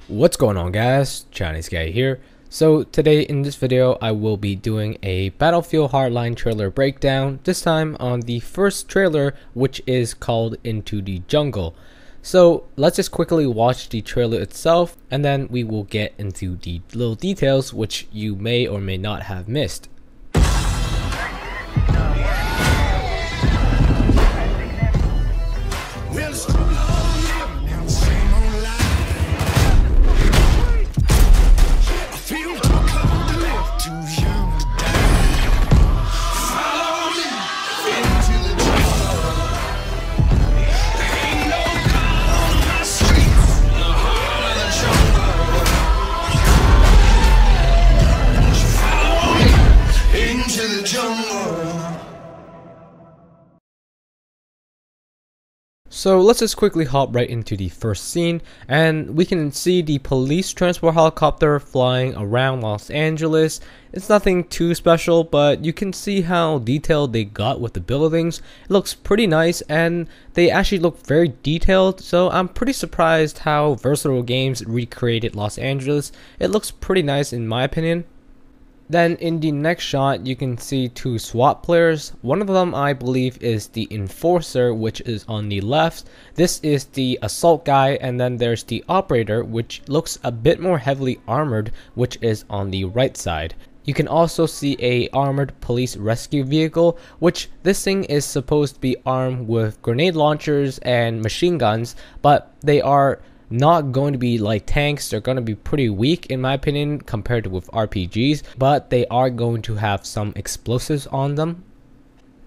What's going on, guys? Chinese guy here. So today in this video I will be doing a Battlefield Hardline trailer breakdown, this time on the first trailer, which is called Into the Jungle. So let's just quickly watch the trailer itself, and then we will get into the little details which you may or may not have missed. So let's just quickly hop right into the first scene, and we can see the police transport helicopter flying around Los Angeles. It's nothing too special, but you can see how detailed they got with the buildings. It looks pretty nice, and they actually look very detailed, so I'm pretty surprised how Versatile Games recreated Los Angeles. It looks pretty nice in my opinion. Then in the next shot, you can see two SWAT players. One of them, I believe, is the enforcer, which is on the left. This is the assault guy, and then there's the operator, which looks a bit more heavily armored, which is on the right side. You can also see a armored police rescue vehicle, which this thing is supposed to be armed with grenade launchers and machine guns, but they are not going to be like tanks. They're going to be pretty weak in my opinion compared to with RPGs, but they are going to have some explosives on them.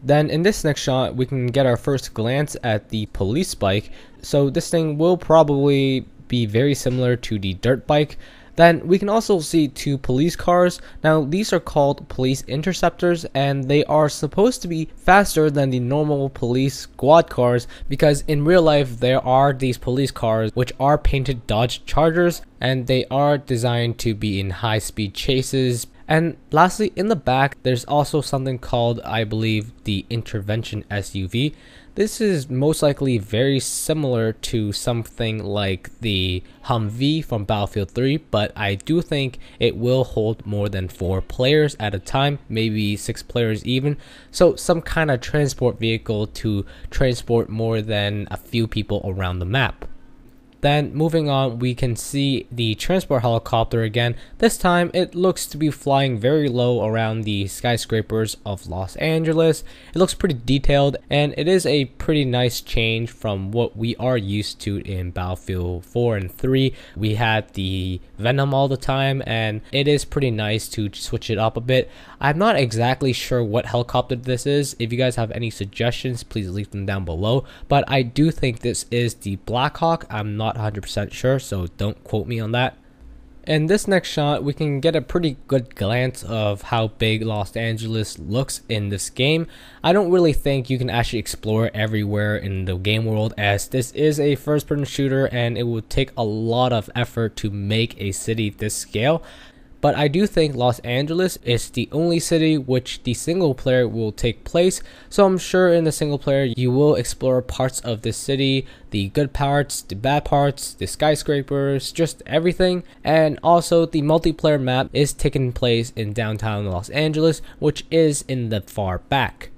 Then in this next shot, we can get our first glance at the police bike. So this thing will probably be very similar to the dirt bike. Then we can also see two police cars. Now these are called police interceptors, and they are supposed to be faster than the normal police squad cars, because in real life there are these police cars which are painted Dodge Chargers, and they are designed to be in high-speed chases. And lastly, in the back there's also something called, I believe, the intervention SUV. This is most likely very similar to something like the Humvee from Battlefield 3, but I do think it will hold more than 4 players at a time, maybe 6 players even. So some kind of transport vehicle to transport more than a few people around the map. Then moving on, we can see the transport helicopter again. This time it looks to be flying very low around the skyscrapers of Los Angeles. It looks pretty detailed, and it is a pretty nice change from what we are used to in Battlefield 4 and 3. We had the Venom all the time, and it is pretty nice to switch it up a bit. I'm not exactly sure what helicopter this is. If you guys have any suggestions, please leave them down below, but I do think this is the Blackhawk. I'm not 100% sure, so don't quote me on that. In this next shot, we can get a pretty good glance of how big Los Angeles looks in this game. I don't really think you can actually explore everywhere in the game world, as this is a first-person shooter and it would take a lot of effort to make a city this scale. But I do think Los Angeles is the only city which the single player will take place, so I'm sure in the single player you will explore parts of the city, the good parts, the bad parts, the skyscrapers, just everything. And also the multiplayer map is taking place in downtown Los Angeles, which is in the far back.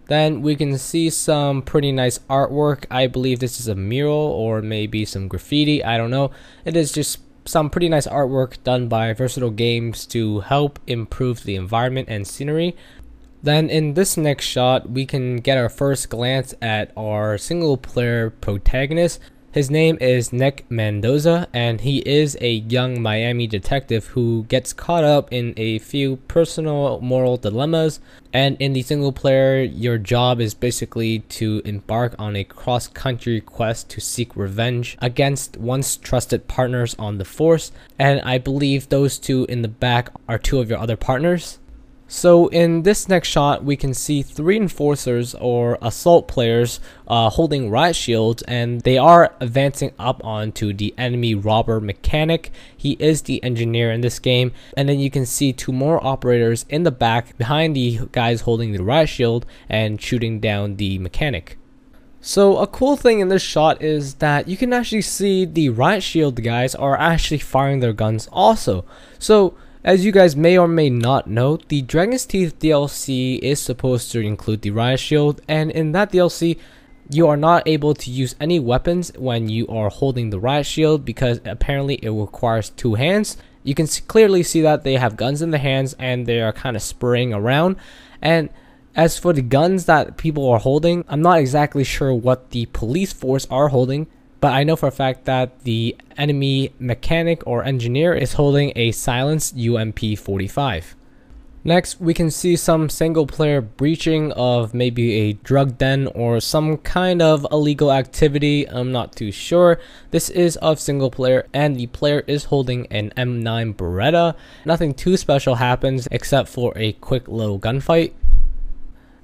Then we can see some pretty nice artwork. I believe this is a mural or maybe some graffiti, I don't know. It is just some pretty nice artwork done by Versatile Games to help improve the environment and scenery. Then in this next shot, we can get our first glance at our single player protagonist. His name is Nick Mendoza, and he is a young Miami detective who gets caught up in a few personal moral dilemmas. And in the single player, your job is basically to embark on a cross-country quest to seek revenge against once trusted partners on the force. And I believe those two in the back are two of your other partners. So in this next shot, we can see 3 enforcers or assault players holding riot shields, and they are advancing up onto the enemy robber mechanic. He is the engineer in this game. And then you can see 2 more operators in the back behind the guys holding the riot shield and shooting down the mechanic. So a cool thing in this shot is that you can actually see the riot shield guys are actually firing their guns also. So as you guys may or may not know, the Dragon's Teeth DLC is supposed to include the riot shield, and in that DLC you are not able to use any weapons when you are holding the riot shield because apparently it requires two hands. You can clearly see that they have guns in their hands and they are kind of spraying around. And as for the guns that people are holding, I'm not exactly sure what the police force are holding, but I know for a fact that the enemy mechanic or engineer is holding a silenced UMP-45. Next, we can see some single player breaching of maybe a drug den or some kind of illegal activity. I'm not too sure. This is of single player and the player is holding an M9 Beretta. Nothing too special happens except for a quick little gunfight.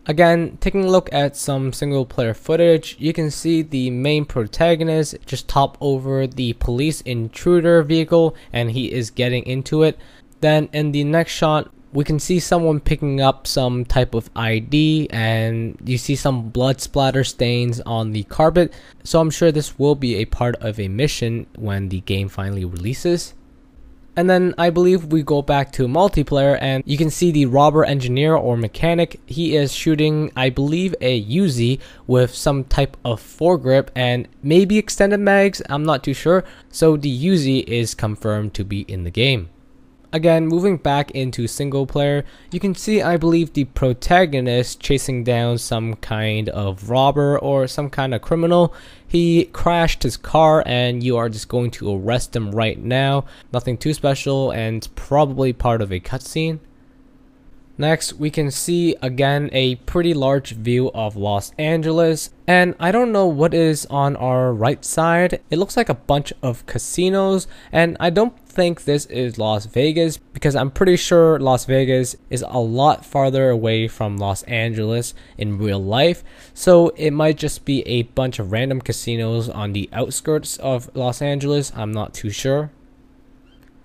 Again, taking a look at some single player footage, you can see the main protagonist just top over the police intruder vehicle and he is getting into it. Then in the next shot, we can see someone picking up some type of ID and you see some blood splatter stains on the carpet. So I'm sure this will be a part of a mission when the game finally releases. And then I believe we go back to multiplayer and you can see the robber engineer or mechanic. He is shooting, I believe, a Uzi with some type of foregrip and maybe extended mags. I'm not too sure. So the Uzi is confirmed to be in the game. Again, moving back into single player, you can see, I believe, the protagonist chasing down some kind of robber or some kind of criminal. He crashed his car and you are just going to arrest him right now. Nothing too special and it's probably part of a cutscene. Next, we can see again a pretty large view of Los Angeles, and I don't know what is on our right side. It looks like a bunch of casinos, and I don't think this is Las Vegas because I'm pretty sure Las Vegas is a lot farther away from Los Angeles in real life, so it might just be a bunch of random casinos on the outskirts of Los Angeles. I'm not too sure.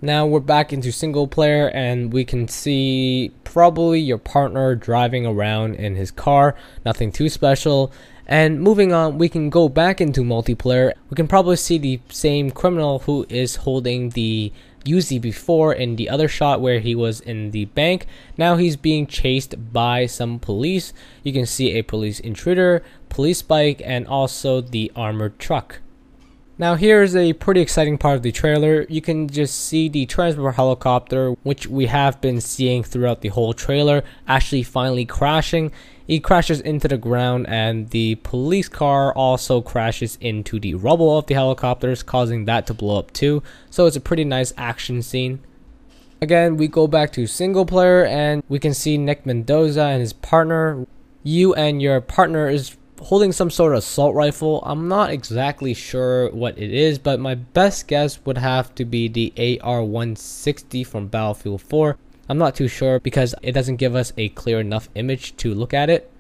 Now we're back into single player and we can see probably your partner driving around in his car, nothing too special. And moving on, we can go back into multiplayer. We can probably see the same criminal who is holding the Uzi before in the other shot where he was in the bank. Now he's being chased by some police. You can see a police intruder, police bike, and also the armored truck. Now here's a pretty exciting part of the trailer. You can just see the transport helicopter, which we have been seeing throughout the whole trailer, actually finally crashing. He crashes into the ground and the police car also crashes into the rubble of the helicopters, causing that to blow up too. So it's a pretty nice action scene. Again, we go back to single player and we can see Nick Mendoza and his partner. You and your partner is holding some sort of assault rifle. I'm not exactly sure what it is, but my best guess would have to be the AR-160 from Battlefield 4. I'm not too sure because it doesn't give us a clear enough image to look at it.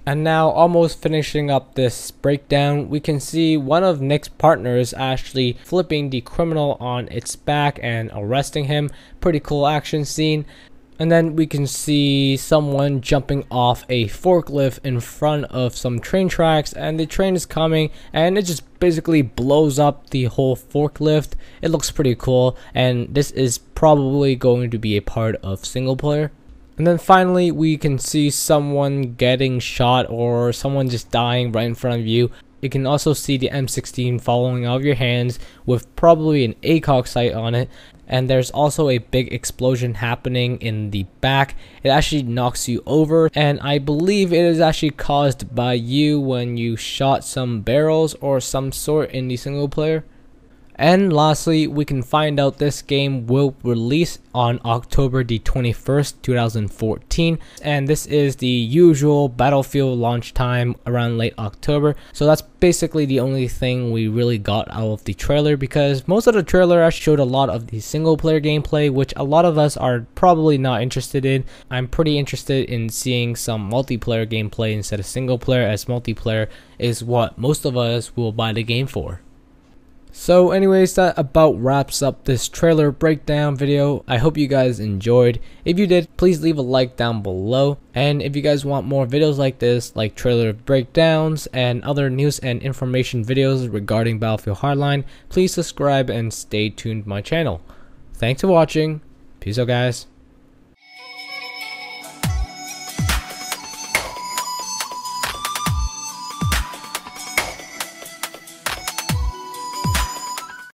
And now, almost finishing up this breakdown, we can see one of Nick's partners actually flipping the criminal on its back and arresting him. Pretty cool action scene. And then we can see someone jumping off a forklift in front of some train tracks, and the train is coming and it just basically blows up the whole forklift. It looks pretty cool, and this is probably going to be a part of single player. And then finally we can see someone getting shot or someone just dying right in front of you. You can also see the M16 falling out of your hands with probably an ACOG sight on it. And there's also a big explosion happening in the back. It actually knocks you over, and I believe it is actually caused by you when you shot some barrels or some sort in the single player. And lastly, we can find out this game will release on October the 21st, 2014. And this is the usual Battlefield launch time around late October. So that's basically the only thing we really got out of the trailer, because most of the trailer actually showed a lot of the single player gameplay, which a lot of us are probably not interested in. I'm pretty interested in seeing some multiplayer gameplay instead of single player, as multiplayer is what most of us will buy the game for. So anyways, that about wraps up this trailer breakdown video. I hope you guys enjoyed. If you did, please leave a like down below. And if you guys want more videos like this, like trailer breakdowns and other news and information videos regarding Battlefield Hardline, please subscribe and stay tuned to my channel. Thanks for watching. Peace out, guys.